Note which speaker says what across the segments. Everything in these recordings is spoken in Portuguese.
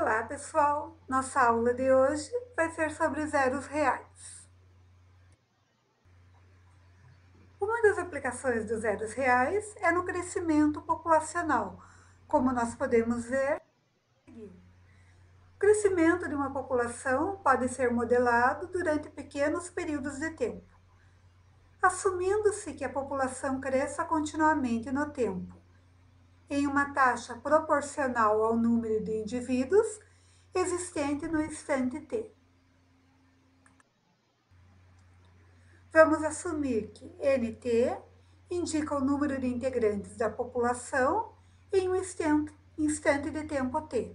Speaker 1: Olá, pessoal! Nossa aula de hoje vai ser sobre zeros reais. Uma das aplicações dos zeros reais é no crescimento populacional, como nós podemos ver. O crescimento de uma população pode ser modelado durante pequenos períodos de tempo, assumindo-se que a população cresça continuamente no tempo, em uma taxa proporcional ao número de indivíduos existente no instante t. Vamos assumir que NT indica o número de integrantes da população em um instante de tempo t.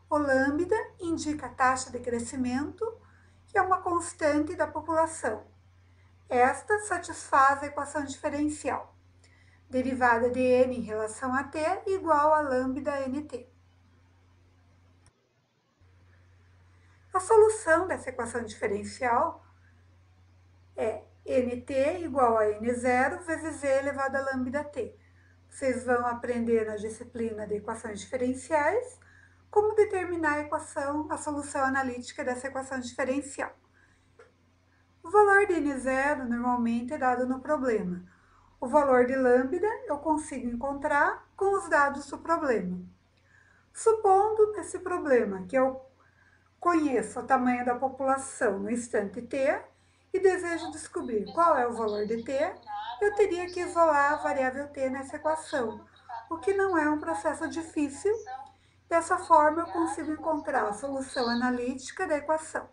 Speaker 1: O lambda indica a taxa de crescimento, que é uma constante da população. Esta satisfaz a equação diferencial, derivada de n em relação a t igual a lambda nt. A solução dessa equação diferencial é nt igual a n0 vezes e elevado a lambda t. Vocês vão aprender na disciplina de equações diferenciais como determinar a solução analítica dessa equação diferencial. O valor de n0 normalmente é dado no problema. O valor de lambda eu consigo encontrar com os dados do problema. Supondo nesse problema que eu conheço o tamanho da população no instante t e desejo descobrir qual é o valor de t, eu teria que isolar a variável t nessa equação, o que não é um processo difícil. Dessa forma, eu consigo encontrar a solução analítica da equação.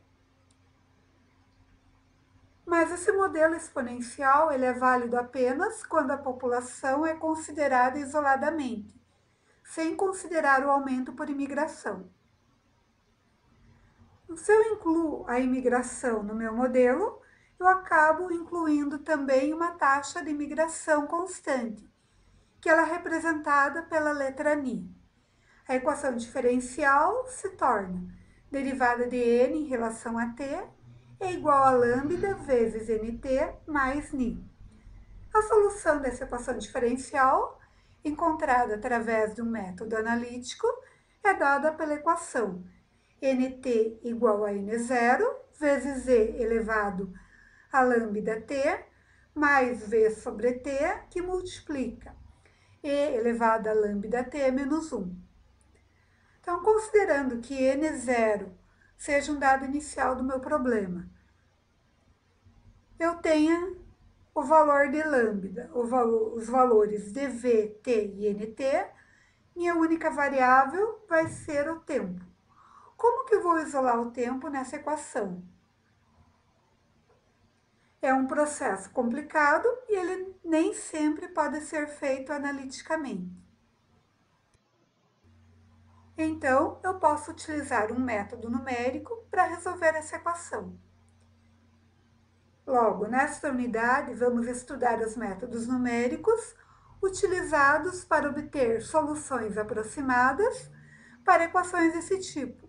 Speaker 1: Mas esse modelo exponencial ele é válido apenas quando a população é considerada isoladamente, sem considerar o aumento por imigração. Se eu incluo a imigração no meu modelo, eu acabo incluindo também uma taxa de imigração constante, que ela é representada pela letra ni. A equação diferencial se torna derivada de n em relação a t é igual a lambda vezes nt mais ni. A solução dessa equação diferencial, encontrada através de um método analítico, é dada pela equação nt igual a n0 vezes e elevado a lambda t mais v sobre t, que multiplica e elevado a lambda t menos 1. Então, considerando que n0 seja um dado inicial do meu problema, eu tenha o valor de lambda, os valores de v, t e nt, minha única variável vai ser o tempo. Como que eu vou isolar o tempo nessa equação? É um processo complicado e ele nem sempre pode ser feito analiticamente. Então, eu posso utilizar um método numérico para resolver essa equação. Logo, nesta unidade, vamos estudar os métodos numéricos utilizados para obter soluções aproximadas para equações desse tipo,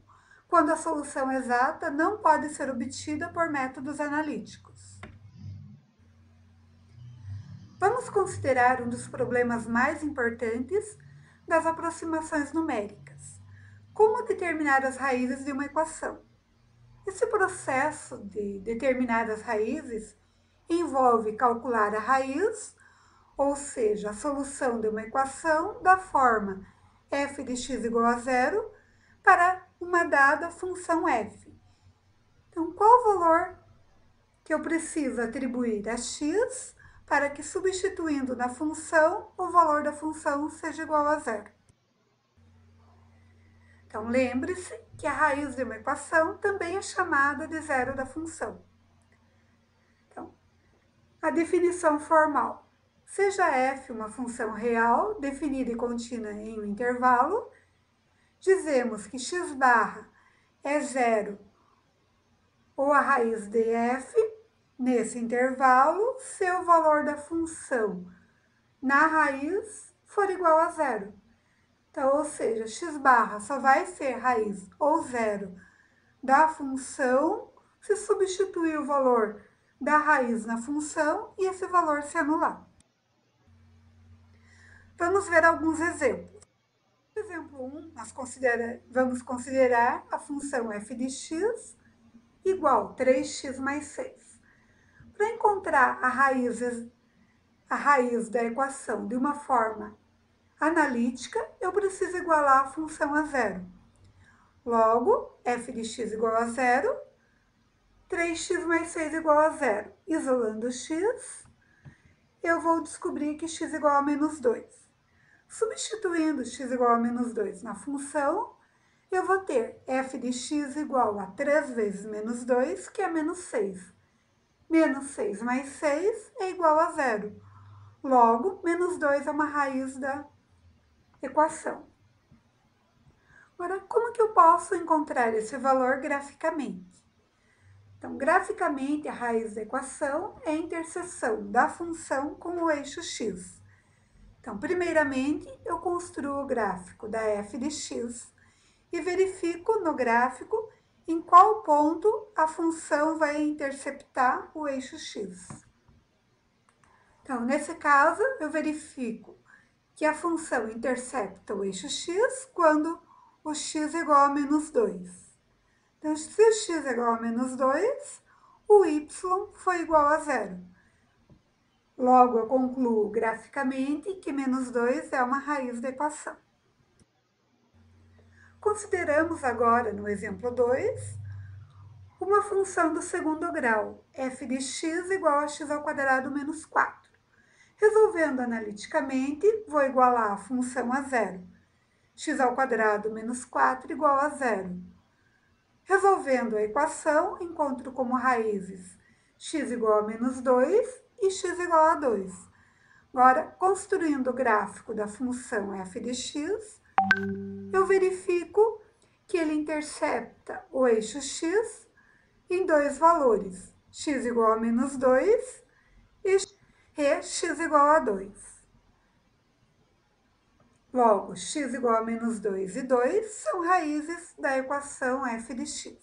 Speaker 1: quando a solução exata não pode ser obtida por métodos analíticos. Vamos considerar um dos problemas mais importantes das aproximações numéricas. Como determinar as raízes de uma equação? Esse processo de determinar as raízes envolve calcular a raiz, ou seja, a solução de uma equação da forma f de x igual a zero para uma dada função f. Então, qual o valor que eu preciso atribuir a x para que, substituindo na função, o valor da função seja igual a zero? Então, lembre-se que a raiz de uma equação também é chamada de zero da função. Então, a definição formal. Seja f uma função real, definida e contínua em um intervalo, dizemos que x barra é zero ou a raiz de f nesse intervalo se o valor da função na raiz for igual a zero. Então, ou seja, x barra só vai ser raiz ou zero da função se substituir o valor da raiz na função e esse valor se anular. Vamos ver alguns exemplos. exemplo 1, vamos considerar a função f de x igual a 3x mais 6. Para encontrar a raiz da equação de uma forma analítica, eu preciso igualar a função a zero. Logo, f de x igual a zero, 3x mais 6 igual a zero. Isolando x, eu vou descobrir que x igual a menos 2. Substituindo x igual a menos 2 na função, eu vou ter f de x igual a 3 vezes menos 2, que é menos 6. Menos 6 mais 6 é igual a zero. Logo, menos 2 é uma raiz da equação. Agora, como que eu posso encontrar esse valor graficamente? Então, graficamente, a raiz da equação é a interseção da função com o eixo x. Então, primeiramente, eu construo o gráfico da f de x e verifico no gráfico em qual ponto a função vai interceptar o eixo x. Então, nesse caso, eu verifico que a função intercepta o eixo x quando o x é igual a menos 2. Então, se o x é igual a menos 2, o y foi igual a zero. Logo, eu concluo graficamente que menos 2 é uma raiz da equação. Consideramos agora, no exemplo 2, uma função do segundo grau, f de x igual a x ao quadrado menos 4. Resolvendo analiticamente, vou igualar a função a zero. X ao quadrado menos 4 igual a zero. Resolvendo a equação, encontro como raízes x igual a menos 2 e x igual a 2. Agora, construindo o gráfico da função f de x, eu verifico que ele intercepta o eixo x em dois valores, x igual a menos 2 e x igual a 2. Logo, x igual a menos 2 e 2 são raízes da equação f de x.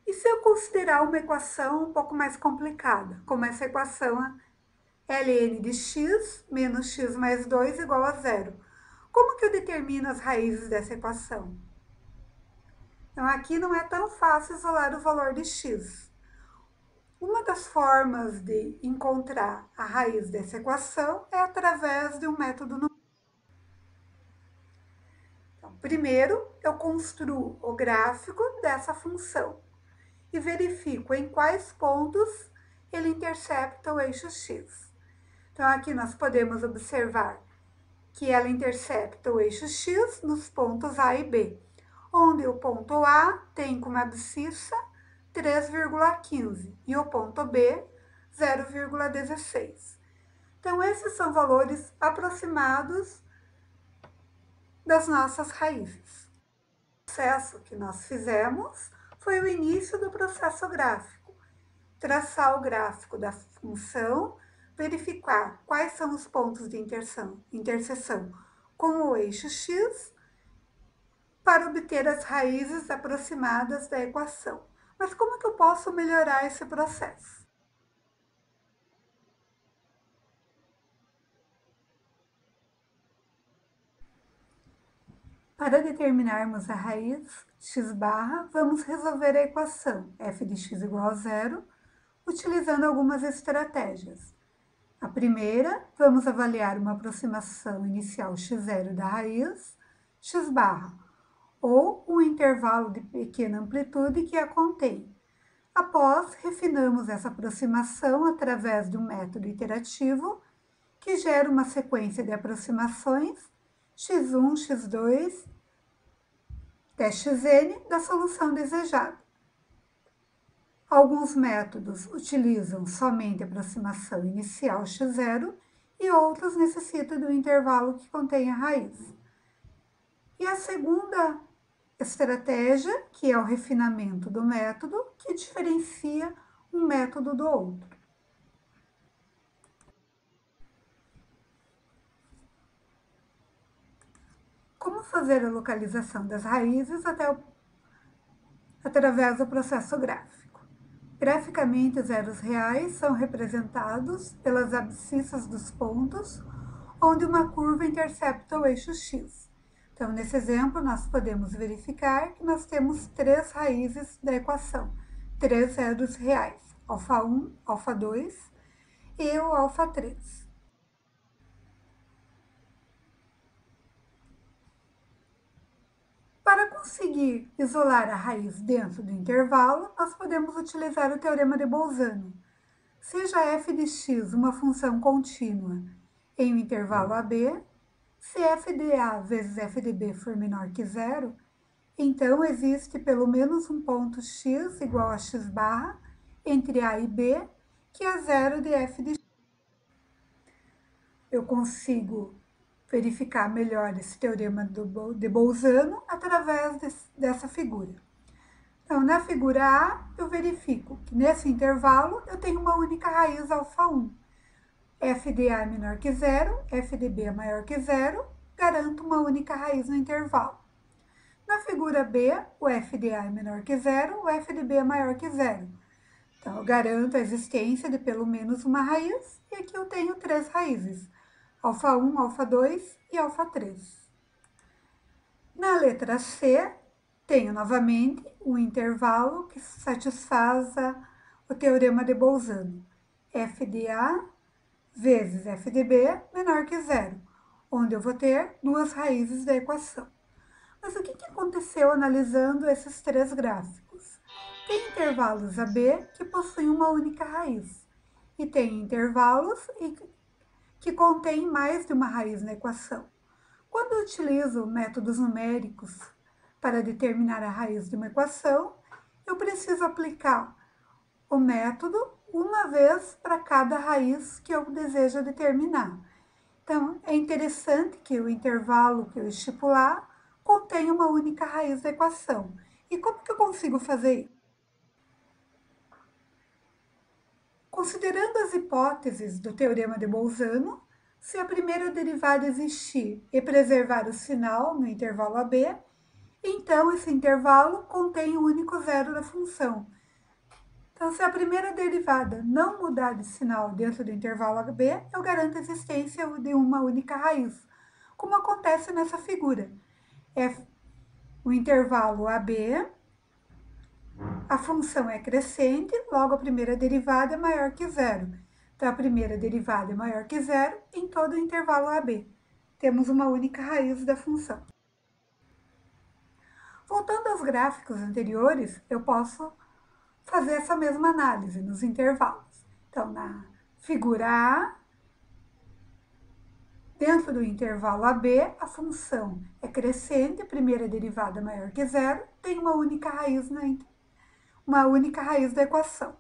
Speaker 1: E se eu considerar uma equação um pouco mais complicada, como essa equação ln de x menos x mais 2 igual a zero? Como que eu determino as raízes dessa equação? Então, aqui não é tão fácil isolar o valor de x. Uma das formas de encontrar a raiz dessa equação é através de um método numérico. Então, primeiro, eu construo o gráfico dessa função e verifico em quais pontos ele intercepta o eixo x. Então, aqui nós podemos observar que ela intercepta o eixo x nos pontos A e B, onde o ponto A tem como abscissa 3,15 e o ponto B 0,16. Então, esses são valores aproximados das nossas raízes. O processo que nós fizemos foi o início do processo gráfico. Traçar o gráfico da função, verificar quais são os pontos de interseção com o eixo x, para obter as raízes aproximadas da equação. Mas como que eu posso melhorar esse processo? Para determinarmos a raiz x barra, vamos resolver a equação f de x igual a zero, utilizando algumas estratégias. A primeira, vamos avaliar uma aproximação inicial x0 da raiz x barra, ou um intervalo de pequena amplitude que a contém. Após, refinamos essa aproximação através de um método iterativo que gera uma sequência de aproximações x1, x2, até xn da solução desejada. Alguns métodos utilizam somente a aproximação inicial x0 e outros necessitam do intervalo que contém a raiz. E a segunda estratégia, que é o refinamento do método, que diferencia um método do outro. Como fazer a localização das raízes através do processo gráfico? Graficamente, os zeros reais são representados pelas abscissas dos pontos, onde uma curva intercepta o eixo x. Então, nesse exemplo, nós podemos verificar que nós temos 3 raízes da equação, 3 zeros reais, α1, α2 e o α3. Para conseguir isolar a raiz dentro do intervalo, nós podemos utilizar o teorema de Bolzano. Seja f de x uma função contínua em um intervalo AB, se f de A vezes f de B for menor que zero, então existe pelo menos um ponto x igual a x barra entre A e B, que é zero de f de x. Eu consigo verificar melhor esse teorema de Bolzano através dessa figura. Então, na figura A, eu verifico que nesse intervalo eu tenho uma única raiz α1. f de A é menor que zero, f de B é maior que zero, garanto uma única raiz no intervalo. Na figura B, o f de A é menor que zero, o f de B é maior que zero. Então, eu garanto a existência de pelo menos uma raiz, e aqui eu tenho 3 raízes, α1, α2 e α3. Na letra C, tenho novamente um intervalo que satisfaz o teorema de Bolzano. f de A vezes f de B menor que zero, onde eu vou ter 2 raízes da equação. Mas o que aconteceu analisando esses 3 gráficos? Tem intervalos AB que possuem uma única raiz, e tem intervalos que contêm mais de uma raiz na equação. Quando eu utilizo métodos numéricos para determinar a raiz de uma equação, eu preciso aplicar o método uma vez para cada raiz que eu desejo determinar. Então, é interessante que o intervalo que eu estipular contenha uma única raiz da equação. E como que eu consigo fazer isso? Considerando as hipóteses do teorema de Bolzano, se a primeira derivada existir e preservar o sinal no intervalo AB, então esse intervalo contém o único zero da função. Então, se a primeira derivada não mudar de sinal dentro do intervalo AB, eu garanto a existência de uma única raiz, como acontece nessa figura. O intervalo AB, a função é crescente, logo a primeira derivada é maior que zero. Então, a primeira derivada é maior que zero em todo o intervalo AB. Temos uma única raiz da função. Voltando aos gráficos anteriores, eu posso fazer essa mesma análise nos intervalos. Então, na figura A, dentro do intervalo AB, a função é crescente, a primeira derivada maior que zero, tem uma única raiz da equação.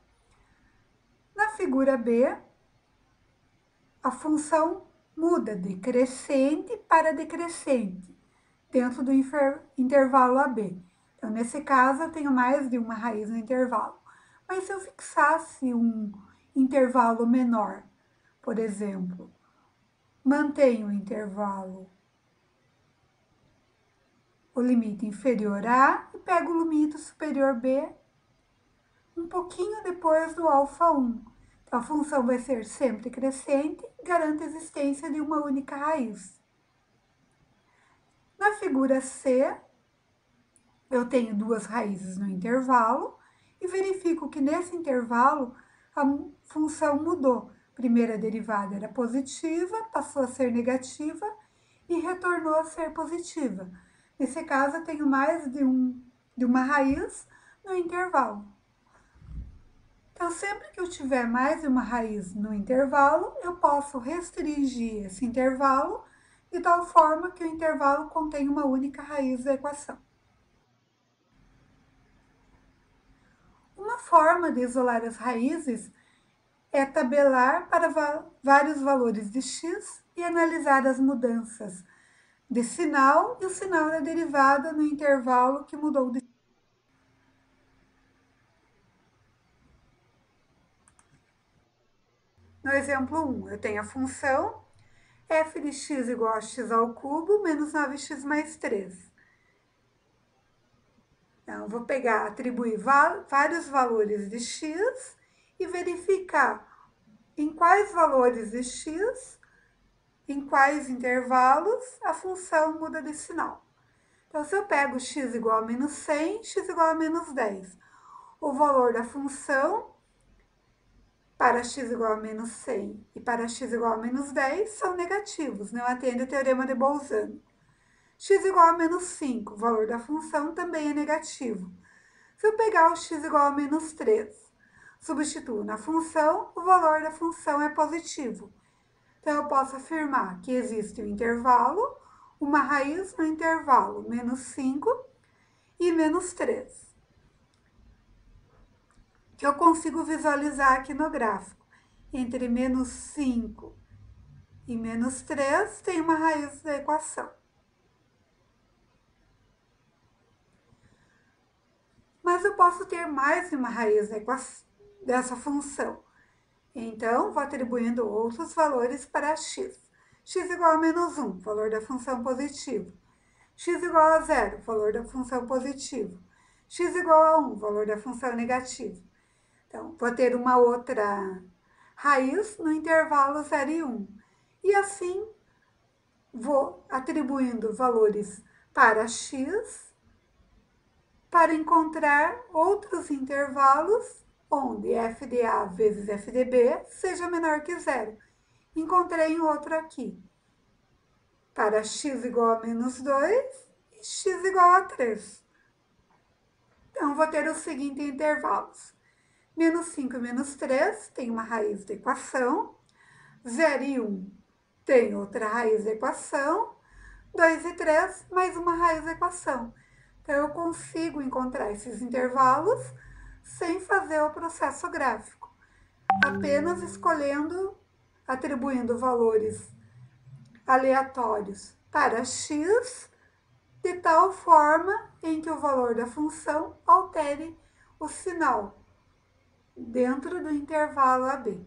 Speaker 1: Na figura B, a função muda de crescente para decrescente, dentro do intervalo AB. Então, nesse caso, eu tenho mais de uma raiz no intervalo. Mas se eu fixasse um intervalo menor, por exemplo, mantenho o intervalo, o limite inferior A, e pego o limite superior B um pouquinho depois do α1. Então, a função vai ser sempre crescente e garante a existência de uma única raiz. Na figura C, eu tenho 2 raízes no intervalo e verifico que nesse intervalo a função mudou. A primeira derivada era positiva, passou a ser negativa e retornou a ser positiva. Nesse caso, eu tenho mais de uma raiz no intervalo. Então, sempre que eu tiver mais de uma raiz no intervalo, eu posso restringir esse intervalo de tal forma que o intervalo contém uma única raiz da equação. Uma forma de isolar as raízes é tabelar para vários valores de x e analisar as mudanças de sinal e o sinal da derivada no intervalo que mudou de. No exemplo 1, eu tenho a função f de x igual a x ao cubo menos 9x mais 3. Então, eu vou atribuir vários valores de x e verificar em quais valores de x em quais intervalos a função muda de sinal. Então, se eu pego x igual a menos 100, x igual a menos 10, o valor da função para x igual a menos 100 e para x igual a menos 10 são negativos, não atende o teorema de Bolzano. X igual a menos 5, o valor da função também é negativo. Se eu pegar o x igual a menos 3, substituo na função, o valor da função é positivo. Então, eu posso afirmar que existe um intervalo, uma raiz no intervalo menos 5 e menos 3, que eu consigo visualizar aqui no gráfico. Entre menos 5 e menos 3 tem uma raiz da equação. Mas eu posso ter mais de uma raiz dessa função. Então, vou atribuindo outros valores para x. X igual a menos 1, valor da função positivo. X igual a 0, valor da função positivo. X igual a 1, valor da função negativo. Então, vou ter uma outra raiz no intervalo 0 e 1. E assim, vou atribuindo valores para x para encontrar outros intervalos onde f de A vezes f de B seja menor que 0. Encontrei um outro aqui, para x igual a menos 2 e x igual a 3. Então, vou ter os seguintes intervalos. Menos 5 e menos 3 tem uma raiz da equação. 0 e 1 tem outra raiz da equação. 2 e 3 mais uma raiz da equação. Então, eu consigo encontrar esses intervalos sem fazer o processo gráfico, apenas escolhendo, atribuindo valores aleatórios para x, de tal forma em que o valor da função altere o sinal dentro do intervalo AB.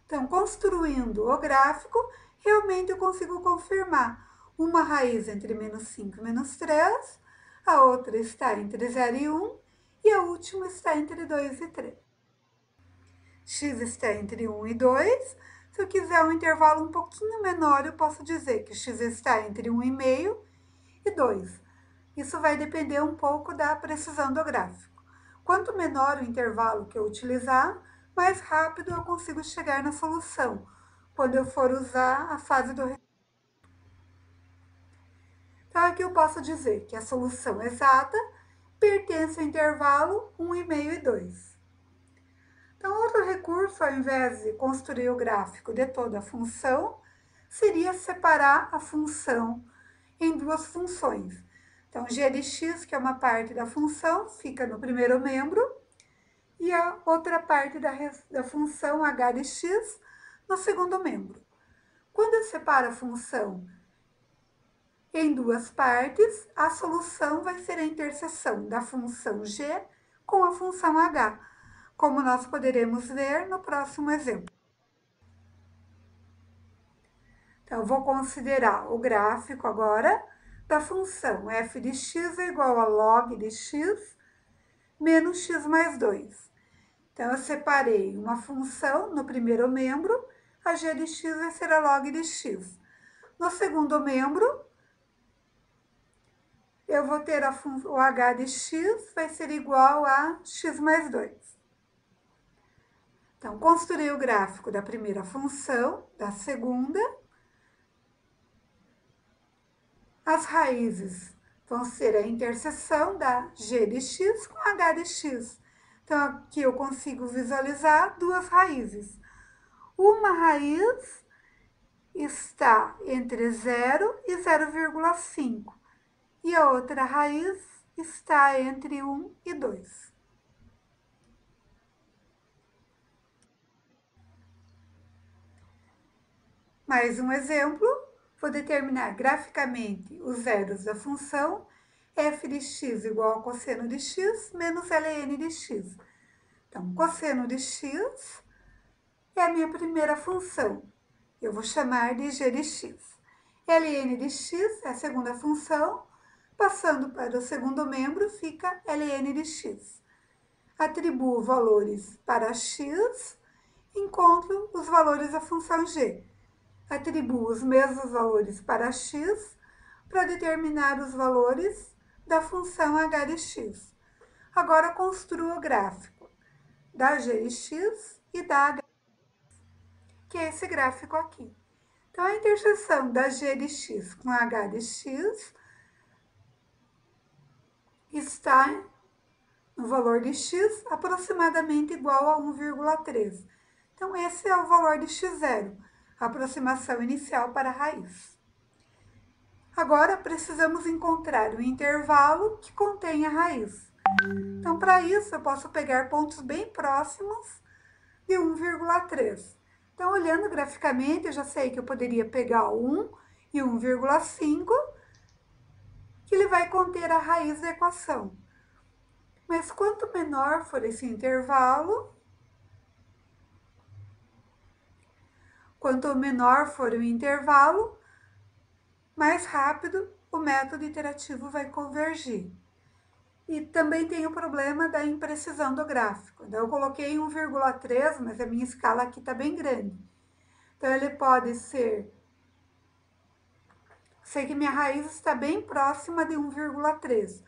Speaker 1: Então, construindo o gráfico, realmente eu consigo confirmar uma raiz entre menos 5 e menos 3, a outra está entre 0 e 1, e a última está entre 2 e 3. X está entre 1 e 2. Se eu quiser um intervalo um pouquinho menor, eu posso dizer que x está entre 1,5 e 2. Isso vai depender um pouco da precisão do gráfico. Quanto menor o intervalo que eu utilizar, mais rápido eu consigo chegar na solução, quando eu for usar a fase do recurso. Então, aqui eu posso dizer que a solução exata pertence ao intervalo 1,5 e 2. Então, outro recurso, ao invés de construir o gráfico de toda a função, seria separar a função em duas funções. Então, g de x, que é uma parte da função, fica no primeiro membro, e a outra parte da função h de x no segundo membro. Quando eu separo a função em duas partes, a solução vai ser a interseção da função g com a função h, como nós poderemos ver no próximo exemplo. Então, eu vou considerar o gráfico agora da função f de x é igual a log de x menos x mais 2. Então, eu separei uma função no primeiro membro, a g de x vai ser a log de x. No segundo membro, eu vou ter o h de x vai ser igual a x mais 2. Então, construí o gráfico da primeira função, da segunda. As raízes vão ser a interseção da g de x com h de x. Então, aqui eu consigo visualizar duas raízes. Uma raiz está entre 0 e 0,5. E a outra raiz está entre 1 e 2. Mais um exemplo, vou determinar graficamente os zeros da função f de x igual ao cosseno de x menos ln de x. Então, cosseno de x é a minha primeira função. Eu vou chamar de g de x. ln de x é a segunda função. Passando para o segundo membro, fica ln de x. Atribuo valores para x, encontro os valores da função g. Atribuo os mesmos valores para x para determinar os valores da função h de x. Agora construo o gráfico da g de x e da h, que é esse gráfico aqui. Então, a interseção da g de x com h de x está no valor de x aproximadamente igual a 1,3. Então, esse é o valor de x0, a aproximação inicial para a raiz. Agora, precisamos encontrar o intervalo que contém a raiz. Então, para isso, eu posso pegar pontos bem próximos de 1,3. Então, olhando graficamente, eu já sei que eu poderia pegar 1 e 1,5, que ele vai conter a raiz da equação. Mas quanto menor for esse intervalo, quanto menor for o intervalo, mais rápido o método iterativo vai convergir. E também tem o problema da imprecisão do gráfico. Então, eu coloquei 1,3, mas a minha escala aqui está bem grande. Então, ele pode ser... Sei que minha raiz está bem próxima de 1,3.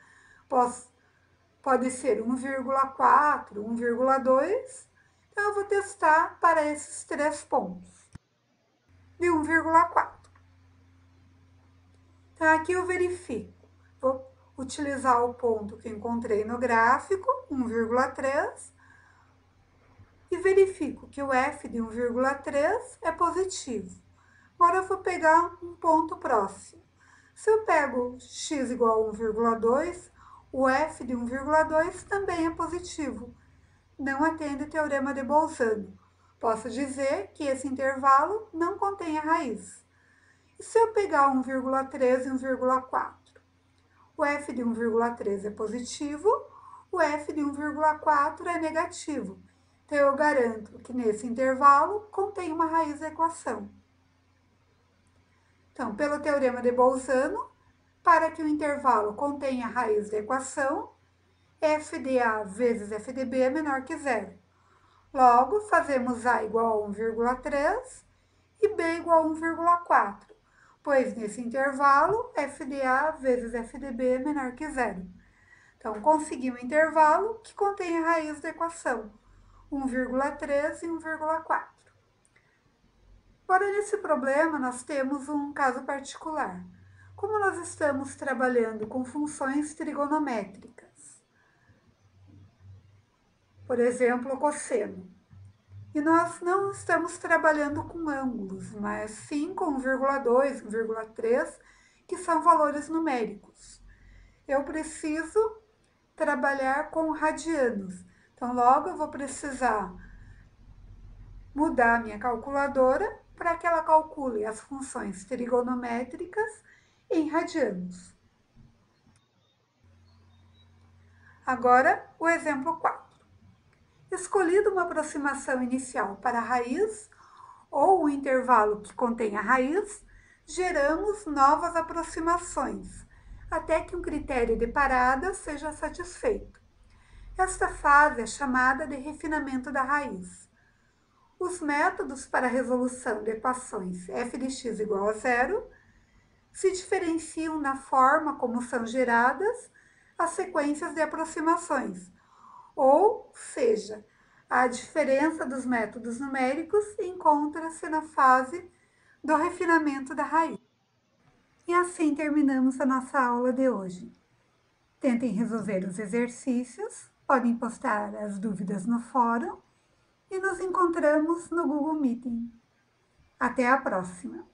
Speaker 1: Pode ser 1,4, 1,2. Então, eu vou testar para esses 3 pontos. De 1,4. Então, aqui eu verifico. Vou utilizar o ponto que encontrei no gráfico, 1,3, e verifico que o f de 1,3 é positivo. Agora, eu vou pegar um ponto próximo. Se eu pego x igual a 1,2, o f de 1,2 também é positivo. Não atende o teorema de Bolzano. Posso dizer que esse intervalo não contém a raiz. E se eu pegar 1,3 e 1,4? O f de 1,3 é positivo, o f de 1,4 é negativo. Então, eu garanto que nesse intervalo contém uma raiz da equação. Então, pelo teorema de Bolzano, para que o intervalo contenha a raiz da equação, f de a vezes f de b é menor que zero. Logo, fazemos a igual a 1,3 e b igual a 1,4. Pois nesse intervalo, f de a vezes f de b é menor que zero. Então, consegui um intervalo que contém a raiz da equação, 1,3 e 1,4. Agora, nesse problema, nós temos um caso particular. Como nós estamos trabalhando com funções trigonométricas, por exemplo, o cosseno, e nós não estamos trabalhando com ângulos, mas sim com 1,2, 1,3, que são valores numéricos. Eu preciso trabalhar com radianos. Então, logo eu vou precisar mudar a minha calculadora para que ela calcule as funções trigonométricas em radianos. Agora, o exemplo 4. Escolhida uma aproximação inicial para a raiz, ou o intervalo que contém a raiz, geramos novas aproximações, até que um critério de parada seja satisfeito. Esta fase é chamada de refinamento da raiz. Os métodos para a resolução de equações f de x igual a zero se diferenciam na forma como são geradas as sequências de aproximações, ou seja, a diferença dos métodos numéricos encontra-se na fase do refinamento da raiz. E assim terminamos a nossa aula de hoje. Tentem resolver os exercícios, podem postar as dúvidas no fórum e nos encontramos no Google Meeting. Até a próxima!